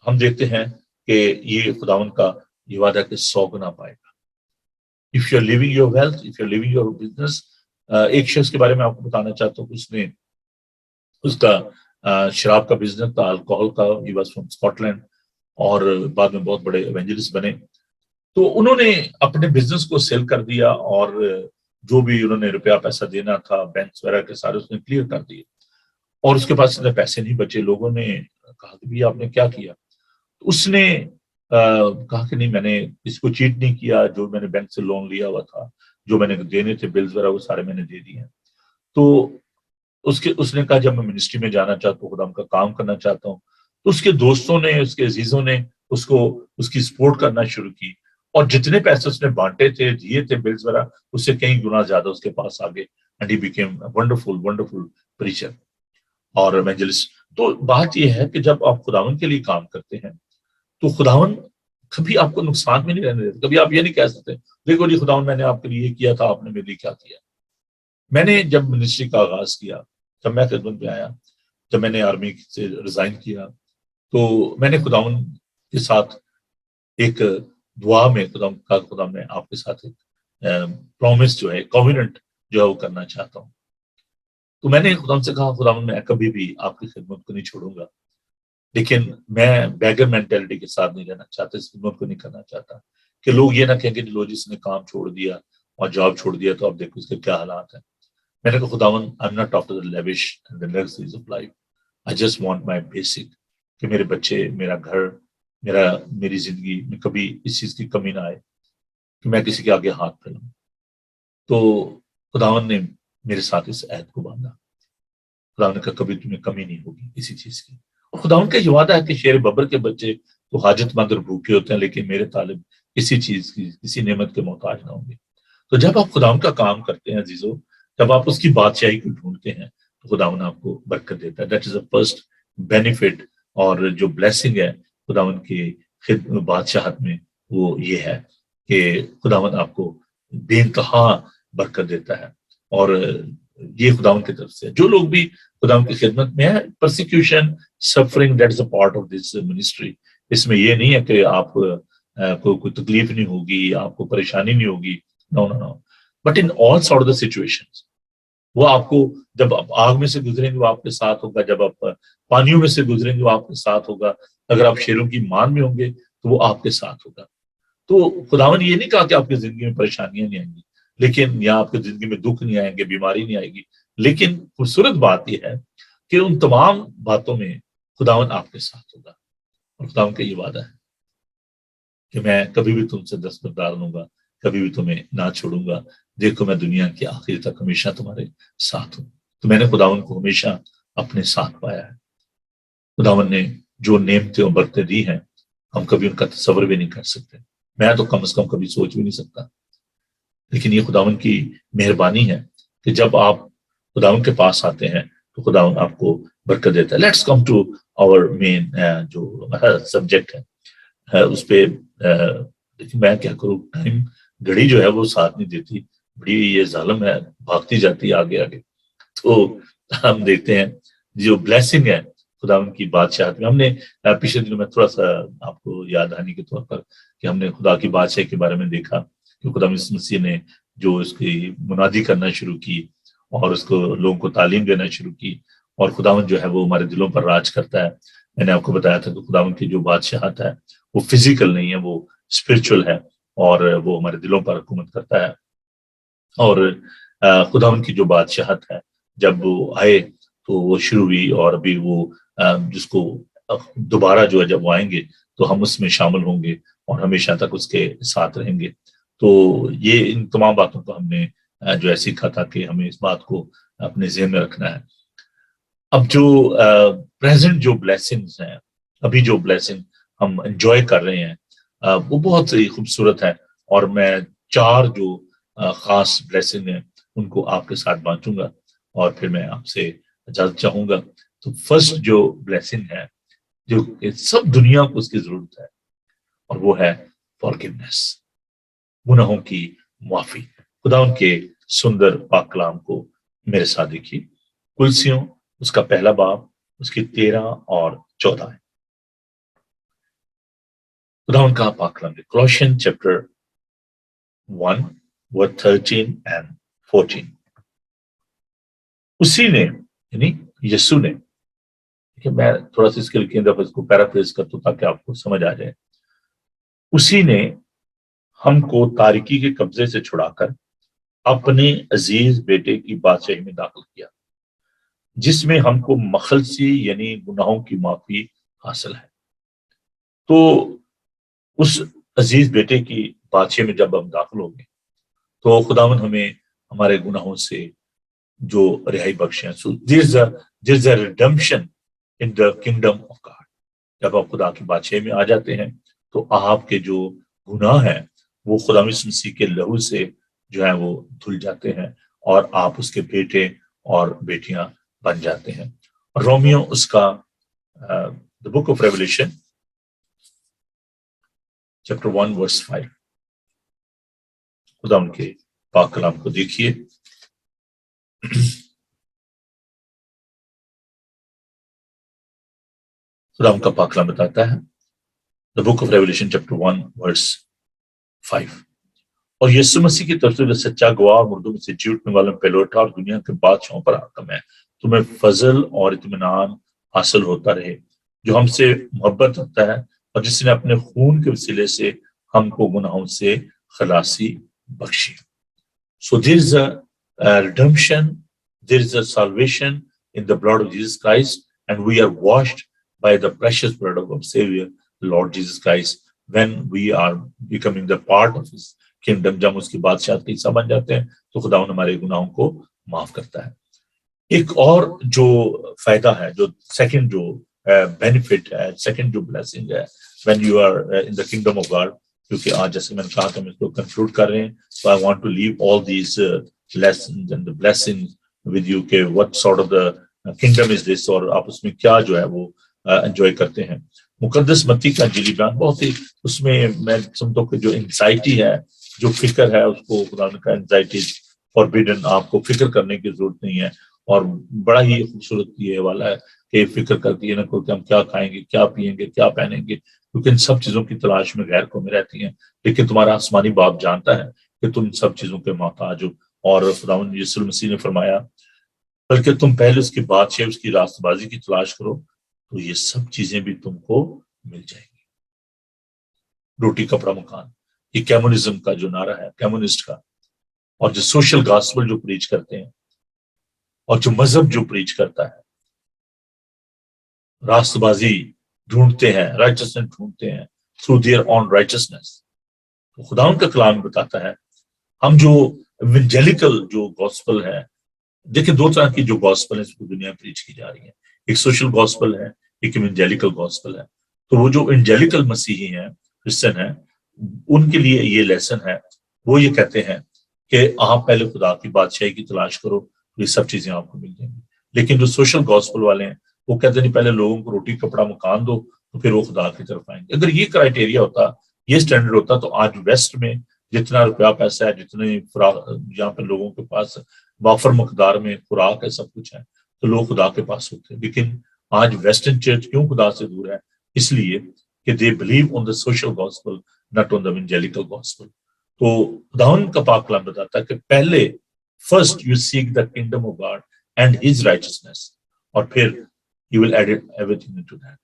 [SPEAKER 1] ہم دیکھتے ہیں کہ یہ خداوند کا یہ وعدہ کہ 100 گنا پائے گا. If you're living your wealth, if you're living your business. ایک شخص کے بارے میں آپ کو بتانا چاہتا ہوں کہ اس نے اس کا شراب کا بزنس تھا، الکوہل کا. he was from Scotland اور بعد میں بہت بڑے ایونجلسٹ بنے. تو انہوں نے اپنے بزنس کو سیل کر دیا اور جو بھی انہوں نے روپیہ پیسہ دینا تھا بینکس وغیرہ کے سارے اس نے کلیئر کر دیے، اور اس کے پاس اتنے پیسے نہیں بچے. لوگوں نے کہا کہ بھی آپ نے کیا کیا؟ اس نے کہا کہ نہیں، میں نے اس کو چیٹ نہیں کیا، جو میں نے بینک سے لون لیا ہوا تھا، جو میں نے دینے تھے بلز وغیرہ، وہ سارے میں نے دے دیے ہیں. تو اس نے کہا جب میں منسٹری میں جانا چاہتا ہوں، خدا کا کام کرنا چاہتا ہوں. تو اس کے دوستوں نے، اس کے عزیزوں نے اس کی سپورٹ کرنا شروع کی، اور جتنے پیسے اس نے بانٹے تھے، دیے تھے بلز وغیرہ، اس سے کئی گنا زیادہ اس کے پاس آگے. And he became wonderful preacher اور ایونجلسٹ. تو بات یہ ہے کہ جب آپ خداوند کے لیے کام کرتے ہیں تو خداوند کبھی آپ کو نقصان میں نہیں رہنے دیتے. کبھی آپ یہ نہیں کہہ سکتے دیکھو جی خداوند میں نے آپ کے لیے یہ کیا تھا، آپ نے میرے لیے کیا کیا. میں نے جب منسٹری کا آغاز کیا، جب میں خدمت میں آیا، جب میں نے آرمی سے ریزائن کیا، تو میں نے خداوند کے ساتھ ایک دعا میں خدا میں آپ کے ساتھ ایک پرومس جو ہے، کووننٹ جو ہے وہ کرنا چاہتا ہوں. تو میں نے خدا سے کہا، خدا میں کبھی بھی آپ کی خدمت کو نہیں چھوڑوں گا، لیکن میں بیگر مینٹلٹی کے ساتھ نہیں رہنا چاہتا، اس خدمت کو نہیں کرنا چاہتا کہ لوگ یہ نہ کہیں کہ لو جس نے کام چھوڑ دیا اور جاب چھوڑ دیا تو اب دیکھو اس کے کیا حالات ہیں. میں نے کہا خداوند I'm not after the lavish and the luxuries of life. I just want my basic کہ میرے بچے، میرا گھر، میری زندگی میں کبھی اس چیز کی کمی نہ آئے کہ میں کسی کے آگے ہاتھ پھیلاؤں. تو خداوند نے میرے ساتھ اس عہد کو باندھا. خداوند نے کہا کبھی تمہیں کمی نہیں ہوگی کسی چیز کی. اور خداوند کا یہ وعدہ ہے کہ شیر ببر کے بچے تو حاجت مند اور بھوکے ہوتے ہیں، لیکن میرے طالب کسی چیز کی، کسی نعمت کے محتاج نہ ہوں گے. تو جب آپ خداوند کا کام کرتے ہیں عزیزو، جب آپ اس کی بادشاہی کو ڈھونڈتے ہیں تو خداوند آپ کو برکت دیتا ہے. That is a first benefit. اور جو بلیسنگ ہے خداوند کی بادشاہت میں وہ یہ ہے کہ خداوند آپ کو بے انتہا برکت دیتا ہے. اور یہ خداوند کی طرف سے جو لوگ بھی خداوند کی خدمت میں ہے، persecution, suffering, that is a part of this ministry. اس میں یہ نہیں ہے کہ آپ کو کوئی تکلیف نہیں ہوگی، آپ کو پریشانی نہیں ہوگی. No no no. But in all sort of the situations وہ آپ کو، جب آپ آگ میں سے گزریں گے وہ آپ کے ساتھ ہوگا، جب آپ پانیوں میں سے گزریں گے وہ آپ کے ساتھ ہوگا، اگر آپ شیروں کی مان میں ہوں گے تو وہ آپ کے ساتھ ہوگا. تو خداوند یہ نہیں کہا کہ آپ کی زندگی میں پریشانیاں نہیں آئیں گی، لیکن یا آپ کی زندگی میں دکھ نہیں آئیں گے، بیماری نہیں آئے گی، لیکن خوبصورت بات یہ ہے کہ ان تمام باتوں میں خداوند آپ کے ساتھ ہوگا. اور خداوند کا یہ وعدہ ہے کہ میں کبھی بھی تم سے دستبردار ہوں گا، کبھی بھی تمہیں نہ چھوڑوں گا، دیکھو میں دنیا کے آخر تک ہمیشہ تمہارے ساتھ ہوں. تو میں نے خداوند کو ہمیشہ اپنے ساتھ پایا ہے. خداوند نے جو نعمتیں اور برکتیں دی ہیں ہم کبھی ان کا تصور بھی نہیں کر سکتے. میں تو کم از کم کبھی سوچ بھی نہیں سکتا. لیکن یہ خداوند کی مہربانی ہے کہ جب آپ خداوند کے پاس آتے ہیں تو خداوند آپ کو برکت دیتا ہے. لیٹس کم ٹو آور مین جو سبجیکٹ ہے اس پہ. لیکن میں کیا کروں، ٹائم گھڑی جو ہے وہ ساتھ نہیں دیتی، بڑی یہ ظالم ہے، بھاگتی جاتی ہے آگے آگے. تو ہم دیکھتے ہیں جو بلیسنگ ہے خداوند کی بادشاہت میں. ہم نے پچھلے دنوں میں تھوڑا سا آپ کو یاد دہانی کے طور پر کہ ہم نے خدا کی بادشاہی کے بارے میں دیکھا کہ خدا مسیح نے جو اس کی منادی کرنا شروع کی اور اس کو لوگوں کو تعلیم دینا شروع کی، اور خداوند جو ہے وہ ہمارے دلوں پر راج کرتا ہے. میں نے آپ کو بتایا تھا کہ خداوند کی جو بادشاہت ہے وہ فزیکل نہیں ہے، وہ اسپرچل ہے، اور وہ ہمارے دلوں پر حکومت کرتا ہے. اور خداوند کی جو بادشاہت ہے جب وہ آئے تو وہ شروع ہوئی، اور ابھی وہ جس کو دوبارہ جو ہے جب وہ آئیں گے تو ہم اس میں شامل ہوں گے اور ہمیشہ تک اس کے ساتھ رہیں گے. تو یہ ان تمام باتوں کو ہم نے جو ہے سیکھا تھا کہ ہمیں اس بات کو اپنے ذہن میں رکھنا ہے. اب جو پریزنٹ جو بلیسنگز ہیں، ابھی جو بلیسنگ ہم انجوائے کر رہے ہیں وہ بہت ہی خوبصورت ہے. اور میں 4 جو خاص بلیسنگ ہیں ان کو آپ کے ساتھ بانٹوں گا اور پھر میں آپ سے اجازت چاہوں گا. تو فرسٹ جو بلیسنگ ہے جو سب دنیا کو اس کی ضرورت ہے، اور وہ ہے فارگیونیس، گناہوں کی معافی. خدا ان کے سندر پاک کلام کو میرے ساتھ دیکھیے. کلسیوں اس کا پہلا باب، اس کی 13 اور 14 ہے. خدا ان کا پاک کلام ہے کولوسین چیپٹر 1 ورس 13 and 14. اسی نے یعنی یسوع نے، کہ میں تھوڑا سا اس کے لیے دفعہ اس کو پیرافریز کرتا ہوں تاکہ آپ کو سمجھ آ جائے. اسی نے ہم کو تاریکی کے قبضے سے چھڑا کر اپنے عزیز بیٹے کی بادشاہی میں داخل کیا، جس میں ہم کو مخلصی یعنی گناہوں کی معافی حاصل ہے. تو اس عزیز بیٹے کی بادشاہی میں جب ہم داخل ہوں گے تو خداوند ہمیں ہمارے گناہوں سے جو رہائی بخشیں. So there's a redemption in the kingdom of God. جب آپ خدا کی بادشاہی میں آ جاتے ہیں تو آپ کے جو گناہ ہیں وہ خدا مسیح کے لہو سے جو ہے وہ دھل جاتے ہیں اور آپ اس کے بیٹے اور بیٹیاں بن جاتے ہیں. رومیو اس کا the book of Revelation chapter 1 verse 5. خدا ان کے پاک کلام کو دیکھیے. خدا ان کا پاک کلام بتاتا ہے The book of Revelation chapter 1 verse 5. اور یسوع مسیح کی طرف سے جو سچا گواہ اور مردوں میں سے جی اٹھنے والا پہلے اٹھا اور دنیا کے بادشاہوں پر حاکم ہے، تمہیں فضل اور اطمینان حاصل ہوتا رہے جو ہم سے محبت رکھتا ہے اور جس نے اپنے خون کے وسیلے سے ہم کو گناہوں سے خلاصی بخشی. So there is a redemption, there is a salvation in the blood of Jesus Christ, and we are washed by the precious blood of our Savior, Lord Jesus Christ, when we are becoming the part of His kingdom. جب اس کی بادشاہت کا حصہ بن جاتے ہیں تو خدا ہمارے گناہوں کو معاف کرتا ہے. ایک اور جو فائدہ ہے، جو سیکنڈ جو بینیفٹ ہے، سیکنڈ جو بلیسنگ ہے when you are in the kingdom of God، کیونکہ آج جیسے میں نے کہا کہ ہم اس کو کنکلوڈ کر رہے ہیں، so I want to leave all these lessons and the blessings with you کہ what sort of the kingdom is this، اور آپ اس میں کیا جو ہے وہ انجوائے کرتے ہیں. مقدس متی کا انجیلی بیان بہت ہی، اس میں میں سمجھتا ہوں کہ جو انگزائٹی ہے، جو فکر ہے، اس کو خدا نے کہا انگزائٹی فاربیڈن، آپ کو فکر کرنے کی ضرورت نہیں ہے. اور بڑا ہی خوبصورت یہ والا ہے کہ فکر کرتی ہے نا کہ ہم کیا کھائیں گے، کیا پیئیں گے، کیا پہنیں گے، کیونکہ ان سب چیزوں کی تلاش میں غیر قومیں رہتی ہیں، لیکن تمہارا آسمانی باپ جانتا ہے کہ تم سب چیزوں کے محتاج ہو. اور خداوند یسوع مسیح نے فرمایا بلکہ تم پہلے اس کی بادشاہی، اس کی راست بازی کی تلاش کرو تو یہ سب چیزیں بھی تم کو مل جائیں گی. روٹی کپڑا مکان، یہ کمیونزم کا جو نعرہ ہے، کمیونسٹ کا، اور جو سوشل گاسپل جو پریچ کرتے ہیں، اور جو مذہب جو پریچ کرتا ہے، راست بازی ڈھونڈتے ہیں، رائچسنس ڈھونڈتے ہیں تھرو دیئر اون رائچسنس. تو خدا ان کا کلام بتاتا ہے ہم جو ایونجیلیکل جو گاسپل ہے، دیکھیں دو طرح کی جو گاسپل ہے اس کو دنیا میں پریچ کی جا رہی ہے، ایک سوشل گاسپل ہے، ایک ایونجیلیکل گاسپل ہے. تو وہ جو ایونجیلیکل مسیحی ہیں، کرسچن ہیں، ان کے لیے یہ لیسن ہے. وہ یہ کہتے ہیں کہ آپ پہلے خدا کی بادشاہی کی تلاش کرو، یہ سب چیزیں آپ کو مل جائیں گی. لیکن جو سوشل گاسپل والے ہیں وہ کہتے ہیں پہلے لوگوں کو روٹی کپڑا مکان دو تو پھر وہ خدا کی طرف آئیں گے. اگر یہ کرائٹیریا ہوتا، یہ سٹینڈرڈ ہوتا، تو آج ویسٹ میں جتنا روپیہ پیسہ ہے، جتنے یہاں پہ لوگوں کے پاس وافر مقدار میں خوراک ہے، سب کچھ ہے، تو لوگ خدا کے پاس ہوتے ہیں. لیکن آج ویسٹرن چرچ کیوں خدا سے دور ہے؟ اس لیے کہ they believe on the social gospel not on the evangelical gospel. تو خداوند کا پاک کلام بتاتا ہے کہ پہلے first you seek the kingdom of God and his righteousness, اور پھر He will add everything into that.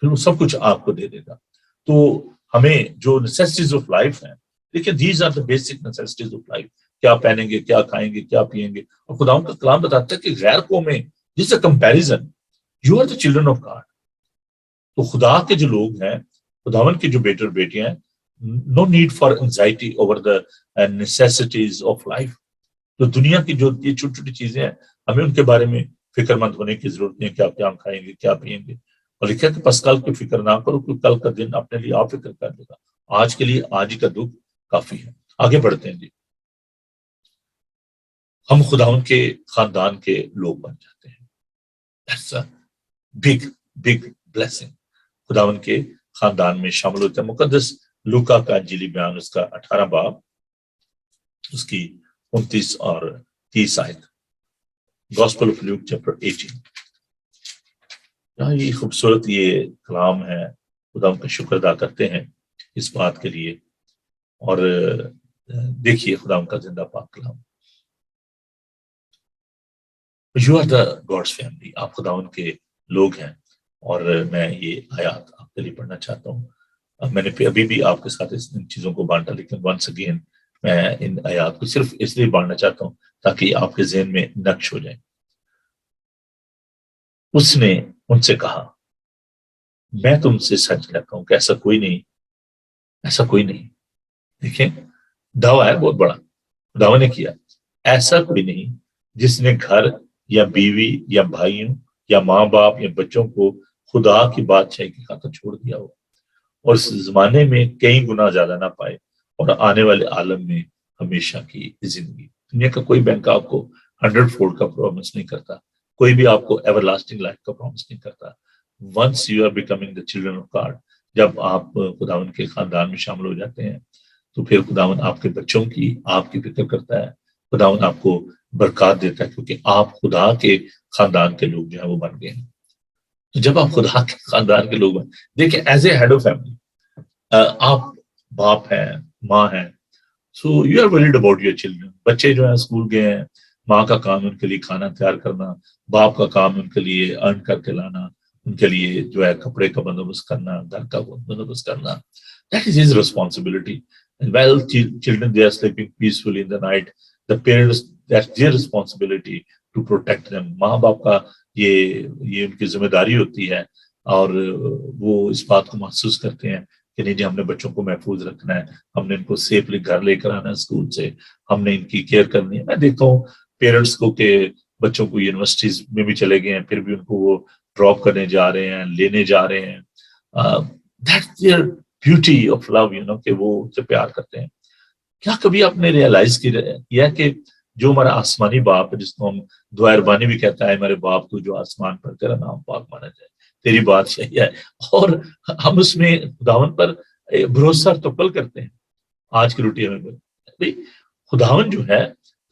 [SPEAKER 1] پھر وہ سب کچھ آپ کو دے دے گا. تو ہمیں جو necessities of life ہیں، دیکھیں these are the basic necessities of life. کیا پہنیں گے، کیا کھائیں گے، کیا پیئیں گے. اور خدا کا کلام بتاتا ہے کہ غیر قومیں جس سے comparison you are the children of God. تو خدا کے جو لوگ ہیں، خداوند کے جو بیٹے اور بیٹیاں ہیں، no need for anxiety over the necessities of life. تو دنیا کی جو یہ چھوٹی چھوٹی چیزیں ہیں، ہمیں ان کے بارے میں فکر مند ہونے کی ضرورت نہیں ہے کہ آپ کیا کھائیں گے، کیا پیئیں گے. اور لکھا کہ پس کل کی فکر نہ کرو، کیونکہ کل کا دن اپنے لیے آپ فکر کر لے گا. آج کے لیے آج ہی کا دکھ کافی ہے. آگے بڑھتے ہیں جی. ہم خداوند کے خاندان کے لوگ بن جاتے ہیں. That's a big big blessing. خداوند کے خاندان میں شامل ہوتے ہیں. مقدس لوکا کا انجیلی بیان، اس کا 18 باب، اس کی 29 اور 30 آیت. Gospel of Luke chapter 18. یہ خوبصورت یہ کلام ہے. خدا ان کا شکر ادا کرتے ہیں اس بات کے لیے. اور دیکھیے خدا ان کا زندہ پاک کلام. You are the God's family. آپ خدا ان کے لوگ ہیں. اور میں یہ آیات آپ کے لیے پڑھنا چاہتا ہوں. میں نے ابھی بھی آپ کے ساتھ ان چیزوں کو بانٹا، لیکن once again میں ان آیات کو صرف اس لیے بانٹنا چاہتا ہوں تاکہ آپ کے ذہن میں نقش ہو جائے. اس نے ان سے کہا، میں تم سے سچ کہتا ہوں کہ ایسا کوئی نہیں. دیکھیں دعویٰ ہے بہت بڑا، دعویٰ نے کیا، ایسا کوئی نہیں جس نے گھر یا بیوی یا بھائیوں یا ماں باپ یا بچوں کو خدا کی بادشاہی کی خاطر چھوڑ دیا ہو اور اس زمانے میں کئی گنا زیادہ نہ پائے اور آنے والے عالم میں ہمیشہ کی زندگی. دنیا کا کوئی بینک آپ کو 100 فولڈ کا پرومس نہیں کرتا، کوئی بھی آپ کو ایور لاسٹنگ لائف کا پرومس نہیں کرتا. Once you are becoming the children of God, جب آپ خداوند کے خاندان میں شامل ہو جاتے ہیں تو پھر خداوند آپ کے بچوں کی، آپ کی فکر کرتا ہے. خداوند آپ کو برکات دیتا ہے کیونکہ آپ خدا کے خاندان کے لوگ جو ہیں وہ بن گئے ہیں. تو جب آپ خدا کے خاندان کے لوگ بن، دیکھیں as a head of family, آپ باپ ہیں, ماں ہیں, so you are worried about your children. بچے جو ہیں اسکول گئے ہیں, ماں کا کام ان کے لیے کھانا تیار کرنا, باپ کا کام ان کے لیے ارن کر کے لانا, ان کے لیے جو ہے کپڑے کا بندوبست کرنا, گھر کا بندوبست کرنا. That is his responsibility. And while children they are sleeping peacefully in the night, the parents, that's their responsibility to protect them. ماں باپ کا یہ ان کی ذمہ داری ہوتی ہے, اور وہ اس بات کو محسوس کرتے ہیں کہ نہیں جی ہم نے بچوں کو محفوظ رکھنا ہے, ہم نے ان کو سیفلی گھر لے کر آنا ہے اسکول سے, ہم نے ان کی کیئر کرنی ہے. میں دیکھتا ہوں پیرنٹس کو کہ بچوں کو یونیورسٹیز میں بھی چلے گئے ہیں, پھر بھی ان کو وہ ڈراپ کرنے جا رہے ہیں, لینے جا رہے ہیں. That's their beauty of love, کہ وہ ان سے پیار کرتے ہیں. کیا کبھی آپ نے ریئلائز کیا کہ جو ہمارا آسمانی باپ ہے, جس کو ہم دعا اربانی بھی کہتا ہے, ہمارے باپ تو جو آسمان پر, تیرا نام پاک مانا جائے, تیری بات صحیح ہے, اور ہم اس میں خداون پر بھروسہ اور توکل کرتے ہیں. آج کی روٹی ہمیں خداون جو ہے,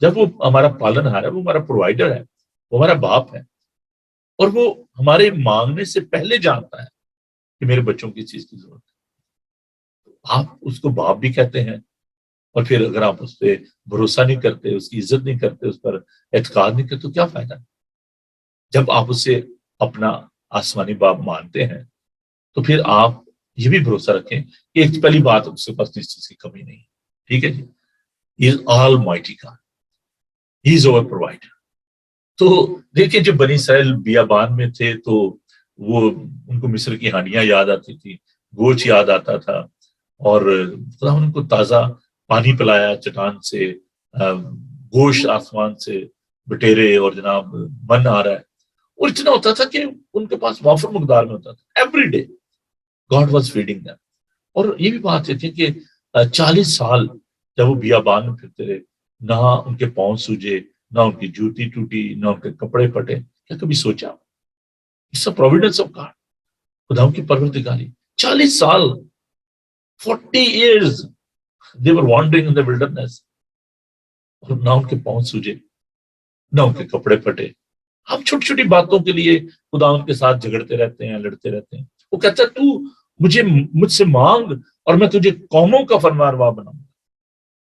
[SPEAKER 1] جب وہ ہمارا پالن ہار ہے, وہ ہمارا پرووائڈر ہے, وہ ہمارا باپ ہے, اور وہ ہمارے مانگنے سے پہلے جانتا ہے کہ میرے بچوں کی چیز کی ضرورت ہے. آپ اس کو باپ بھی کہتے ہیں, اور پھر اگر آپ اس پہ بھروسہ نہیں کرتے, اس کی عزت نہیں کرتے, اس پر اعتقاد نہیں کرتے, تو کیا فائدہ؟ جب آپ اسے اپنا آسمانی باپ مانتے ہیں تو پھر آپ یہ بھی بھروسہ رکھیں کہ ایک پہلی بات, اس کے پاس اس چیز کی کمی نہیں ہے. ٹھیک ہے جی, ہی از آل مائٹی گاڈ, ہی از اوور پرووائڈر. تو دیکھیں جب بنی اسرائیل بیابان میں تھے تو وہ ان کو مصر کی ہانیاں یاد آتی تھی, گوشت یاد آتا تھا, اور خدا ان کو تازہ پانی پلایا چٹان سے, گوشت آسمان سے بٹیرے, اور جناب من آ رہا ہے, اور اتنا ہوتا تھا کہ ان کے پاس وافر مقدار میں ہوتا تھا. Every day God was feeding them. اور یہ بھی بات تھی کہ 40 سال جب وہ بیابان میں پھرتے رہے, نہ ان کے پاؤں سوجے, نہ ان کی جوتی ٹوٹی, نہ ان کے کپڑے پھٹے. کیا کبھی سوچا؟ It's a providence of God, خدا کی پروردگاری. 40 سال 40 years they were wandering in the wilderness, اور نہ ان کے پاؤں سوجے, نہ ان کے کپڑے پھٹے. ہم چھوٹی چھوٹی باتوں کے لیے خدا ان کے ساتھ جھگڑتے رہتے ہیں, لڑتے رہتے ہیں. وہ کہتا ہے تو مجھ سے مانگ اور میں تجھے قوموں کا فرمانروا بناؤں گا.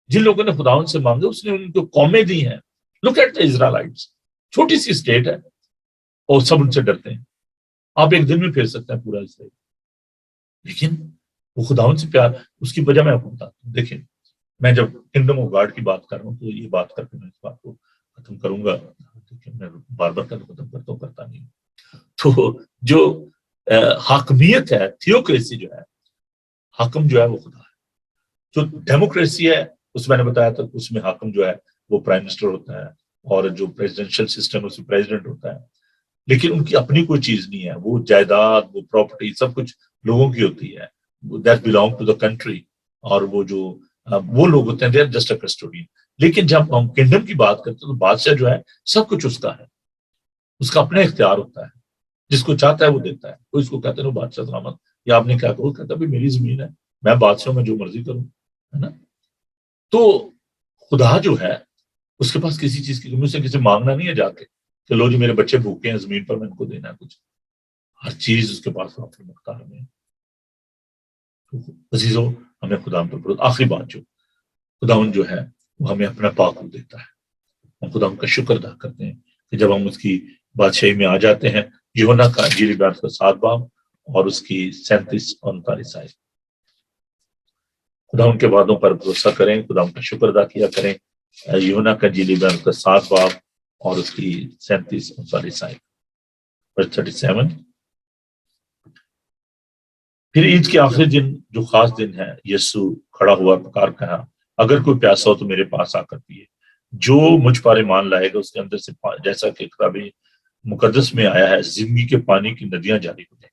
[SPEAKER 1] جن لوگوں نے خدا ان سے مانگے اس نے ان کو قومیں دی ہیں. لک ایٹ دی اسرائیلائٹس, چھوٹی سی اسٹیٹ ہے اور سب ان سے ڈرتے ہیں. آپ ایک دن میں پھیر سکتے ہیں پورا اسرائیل, لیکن وہ خداوند سے پیار, اس کی وجہ میں آپ کو بتاتا ہوں. دیکھیں میں جب کنگڈم آف گاڈ کی بات کر رہا ہوں تو یہ بات کر کے میں اس بات کو ختم کروں گا. میں بار بار ختم کرتا ہوں, کرتا نہیں. تو جو حاکمیت ہے, تھیوکریسی جو ہے, حاکم جو ہے وہ خدا ہے. جو ڈیموکریسی ہے اس میں نے بتایا تھا, اس میں حاکم جو ہے وہ پرائم منسٹر ہوتا ہے, اور جو پریزیڈنشل سسٹم اس میں پریزیڈنٹ ہوتا ہے. لیکن ان کی اپنی کوئی چیز نہیں ہے, وہ جائیداد, وہ پراپرٹی سب کچھ لوگوں کی ہوتی ہے, that belong to the country. اور وہ لوگ ہوتے ہیں, they are just a custodian. لیکن جب ہم کنگڈم کی بات کرتے ہیں تو بادشاہ جو ہے سب کچھ اس کا ہے, اس کا اپنا اختیار ہوتا ہے, جس کو چاہتا ہے وہ دیتا ہے. کوئی اس کو کہتے ہیں بادشاہ سلامت, یا آپ نے کیا کہو, کہتا ہے میری زمین ہے, میں بادشاہ میں جو مرضی کروں, ہے نا. تو خدا جو ہے اس کے پاس کسی چیز کی کمی, سے کسی مانگنا نہیں ہے جا کے کہ لو جی میرے بچے بھوکے ہیں زمین پر, میں ان کو دینا ہے کچھ. ہر چیز اس کے پاس مختار میں. عزیزوں ہمیں خدا پر آخری بات, جو خداوند جو ہے وہ ہمیں اپنا پاک دیتا ہے. ہم خدا کا شکر ادا کرتے ہیں کہ جب ہم اس کی بادشاہی میں آ جاتے ہیں. یوحنا کا انجیل کا 7 باب اور اس کی 37 اور 39 آیت. خدا ان کے وعدوں پر بھروسہ کریں, خدا ان کا شکر ادا کیا کریں. یوحنا کا انجیل کا 7 باب اور اس کی 37 اور 39 آیت. 37. پھر عید کے آخری دن جو خاص دن ہے, یسوع کھڑا ہوا پکار کہا, اگر کوئی پیاسا ہو تو میرے پاس آ کر پیے. جو مجھ پر ایمان لائے گا اس کے اندر سے, جیسا کہ کتاب مقدس میں آیا ہے, زندگی کے پانی کی ندیاں جاری ہو جائیں.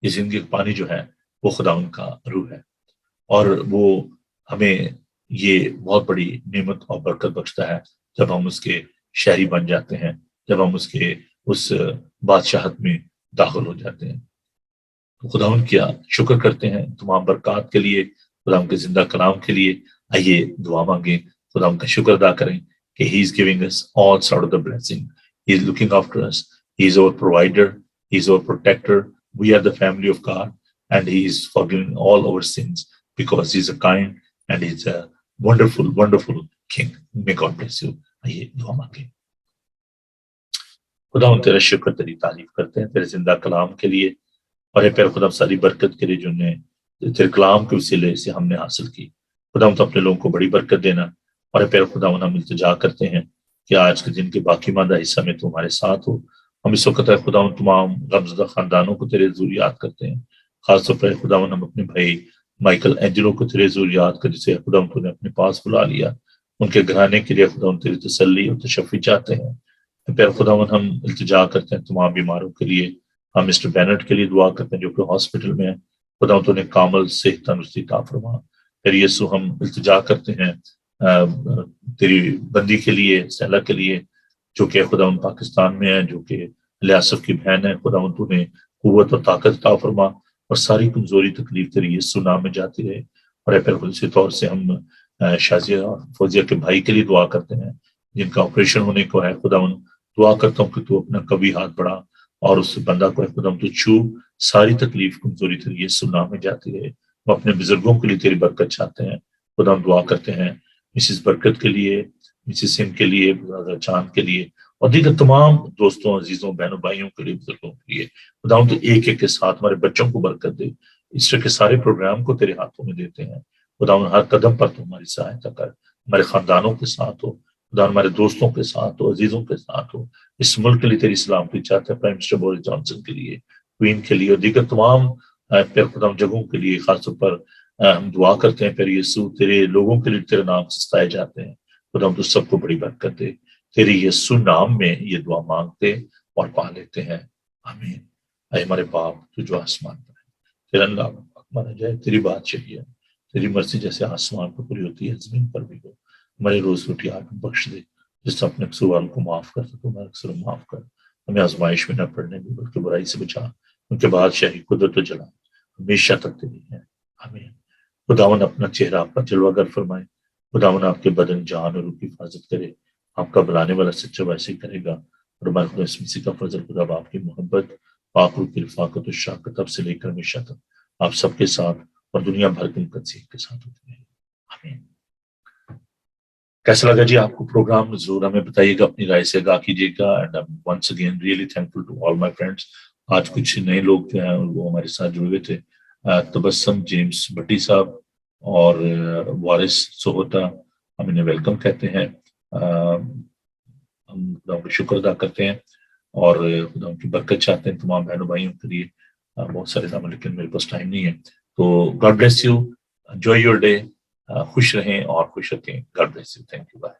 [SPEAKER 1] یہ زندگی کا پانی جو ہے وہ خدا ان کا روح ہے, اور وہ ہمیں یہ بہت بڑی نعمت اور برکت بخشتا ہے جب ہم اس کے شہری بن جاتے ہیں, جب ہم اس بادشاہت میں داخل ہو جاتے ہیں. خدا ان کیا شکر کرتے ہیں تمام برکات کے لیے, خدا ان کے زندہ کلام کے لیے. آئیے دعا مانگیں, خدا ان کا شکر ادا کریں کہ he is giving us all sort of the blessing. He is looking after us. He is our provider. He is our protector. We are the family of God. and he is forgiving all our sins because he is a kind and he is a wonderful, wonderful king. May God bless you. آئیے دعا مانگیں. خدا ہم تیرا شکر تیری تعریف کرتے ہیں تیرے زندہ کلام کے لیے اور اے پیر خدا ساری برکت کے لیے جو نے تیرے کلام کے وسیلے سے ہم نے حاصل کی. خدا ہم تو اپنے لوگوں کو بڑی برکت دینا اور اے پیر خدا ہم التجا کرتے ہیں کہ آج کے دن کے باقی ماندہ حصہ میں تمہارے ساتھ ہو. ہم اس وقت ہے خدا تمام غمزدہ خاندانوں کو تیرے حضور یاد کرتے ہیں. خاص طور پر خدا ہم اپنے بھائی مائیکل اینجلو کو تیرے حضور یاد کر جسے خدا تو نے اپنے پاس بلا لیا. ان کے گھرانے کے لیے خدا تیری تسلی اور تشفی چاہتے ہیں. پیر خدا ہم التجا کرتے ہیں تمام بیماروں کے لیے. ہم مسٹر بینٹ کے لیے دعا کرتے ہیں جو کہ ہاسپٹل میں ہے. خدا تو نے کامل صحت تندرستی عطا فرما. پھر یسوع ہم التجا کرتے ہیں تیری بندی کے لیے سیلا کے لیے جو کہ خدا پاکستان میں ہے جو کہ لیاسف کی بہن ہے. خدا تو نے قوت اور طاقت عطا فرما اور ساری کمزوری تکلیف تیری یسوع نام میں جاتی رہے. اور پھر اسی طور سے ہم شازیہ اور فوزیہ کے بھائی کے لیے دعا کرتے ہیں جن کا آپریشن ہونے کو ہے. خدا دعا کرتا ہوں کہ تو اپنا کبھی ہاتھ بڑھا اور اس بندہ کو خدا تو چھو ساری تکلیف کمزوری تیری یسوع نام میں جاتی رہے. وہ اپنے بزرگوں کے لیے تیری برکت چاہتے ہیں. خدا ہم دعا کرتے ہیں مسز برکت کے لیے مسز سنگھ کے لیے چاند کے لیے اور دیگر تمام دوستوں عزیزوں بہنوں بھائیوں کے لیے بزرگوں کے لیے. خدا تو ایک ایک کے ساتھ ہمارے بچوں کو برکت دے. اس طرح کے سارے پروگرام کو تیرے ہاتھوں میں دیتے ہیں. خدا ہر قدم پر تو ہماری سہایتا کر. ہمارے خاندانوں کے ساتھ ہو. خدا ہمارے دوستوں کے ساتھ ہو عزیزوں کے ساتھ ہو. اس ملک کے لیے تیری سلامتی چاہتے ہیں پرائم منسٹر بورس جانسن کے لیے کوئین کے لیے اور دیگر تمام پھر خدا جگہوں کے لیے. خاص طور پر ہم دعا کرتے ہیں پھر یسوع تیرے لوگوں کے لیے تیرے نام سے ستائے جاتے ہیں. خدا ہم تو سب کو بڑی برکت دے. تیری یسوع نام میں یہ دعا مانگتے اور پا لیتے ہیں آمین. اے ہمارے باپ تو جو آسمان پر ہے تیرا نام مانا جائے. تیری بات چاہیے تیری مرضی جیسے آسمان پر پوری ہوتی ہے زمین پر بھی ہو. ہمارے روز روٹی آج بخش دے جس سے اپنے قصورواروں کو معاف کر سکو. ہمارے قصور معاف کر. ہمیں آزمائش میں نہ پڑنے بھی بلکہ برائی سے بچا. ان کے بادشاہی قدرت و جلال ہمیشہ تک تیری ہے آمین. خداون اپنا چہرہ آپ کا جلوہ گر فرمائے. خداون آپ کے بدن جان اور روح کی حفاظت کرے. آپ کا بلانے والا سچا ویسے ہی کرے گا. اور ہمارے خدا یسوع مسیح کا فضل خدا باپ کی محبت پاک روح کی رفاقت و شفقت اب سے لے کر ہمیشہ تک آپ سب کے ساتھ اور دنیا بھر کے مقدسین کے ساتھ ہوتی رہے آمین. کیسا لگا جی آپ کو پروگرام؟ ضرور ہمیں بتائیے گا, اپنی رائے سے آگاہ کیجیے گا. And once again really thankful to all my friends. آج کچھ نئے لوگ جو ہیں وہ ہمارے ساتھ جڑے ہوئے تھے. تبسم جیمس بٹی صاحب اور وارث سہوتا ہم انہیں ویلکم کہتے ہیں. ہم خدا کا شکر ادا کرتے ہیں اور خدا ان کی برکت چاہتے ہیں تمام بہنوں بھائیوں کے لیے. بہت سارے نام لیکن میرے پاس ٹائم نہیں ہے. تو God bless you, enjoy your day. خوش رہیں اور خوش رکھیں. God bless you. Thank you. Bye.